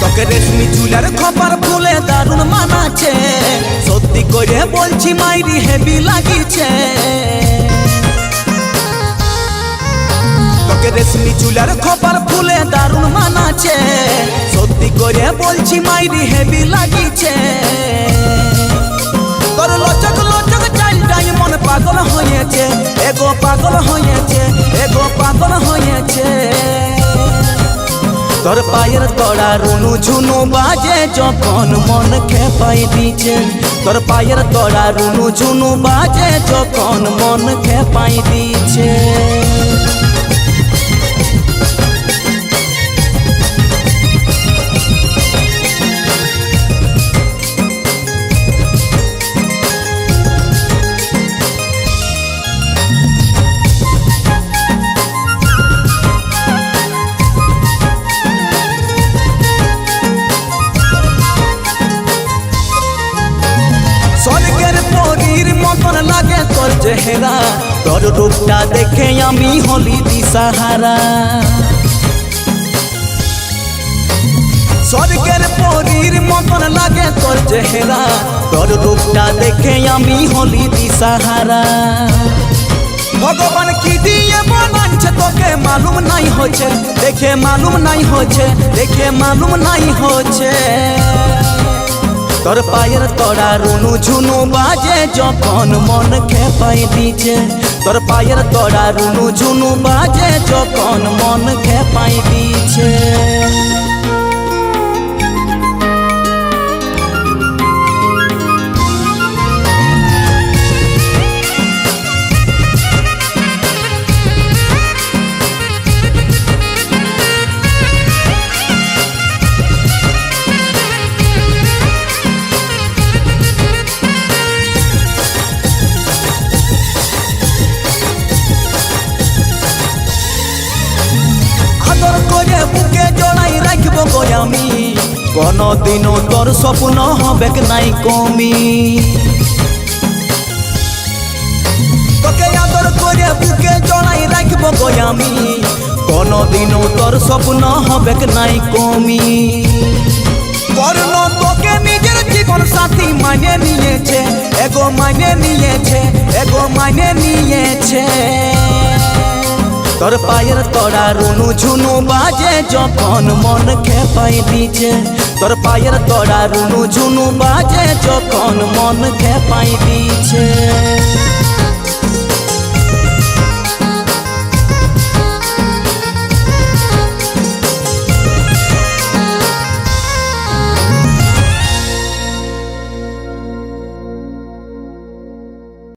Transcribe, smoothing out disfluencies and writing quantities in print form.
তোকে রেশমি চুলার খপার ফুলে দারুণ মানাচ্ছে, সত্যি করে বলছি মাইরি হেভি লাগিছে। তোকে রেশমি চুলার খপার ফুলে দারুণ মানাচ্ছে, সত্যি করে বলছি মাইরি হেভি লাগিছে। তোর লচক লচক চালটাই মন পাগল হয়েছে, এগো পাগল হয়েছে, এগো পাগল হয়েছে। তোর পায়ের তড়া রুনু ঝুনু বাজে যখন মন খেপাই দিছে, তোর পায়ের তড়া রুনু ঝুনু বাজে যখন মন খেপাই দিছে। স্বর্গের পরীর মতন লাগে তোর চেহারা, তোর রূপটা দেখে আমি হলি দিশাহারা। স্বর্গের পরীর মতন লাগে তোর চেহারা, তোর রূপটা দেখে আমি হলি দিশাহারা। ভগবান কি দিয়ে বানাচ্ছে তোকে মালুম নাই হচ্ছে, দেখে মালুম নাই হচ্ছে, দেখে মালুম নাই হচ্ছে। তোর পায়ের তড়া রুনু ঝুনু বাজে যখন মন খেপাই দিছে, তোর পায়ের তড়া রুনু ঝুনু বাজে যখন মন খেপাই দিছে। বুকে জড়াই রাখব গো আমি, কোনদিনও তোর স্বপ্ন হবে নাই কমি। তোকে আদর করে বুকে জড়াই রাখব গো আমি, কোনদিনও তোর স্বপ্ন হবে নাই কমি। কর্ণ তোকে নিজের জীবন সাথী মানে নিয়েছে, এগো মানে নিয়েছে, এগো মানে নিয়েছে। তোর পায়ের তড়া রুনু ঝুনু বাজে যখন মন খেপাই দিছে, তোর পায়ের তড়া রুনু ঝুনু বাজে যখন মন খেপাই দিছে।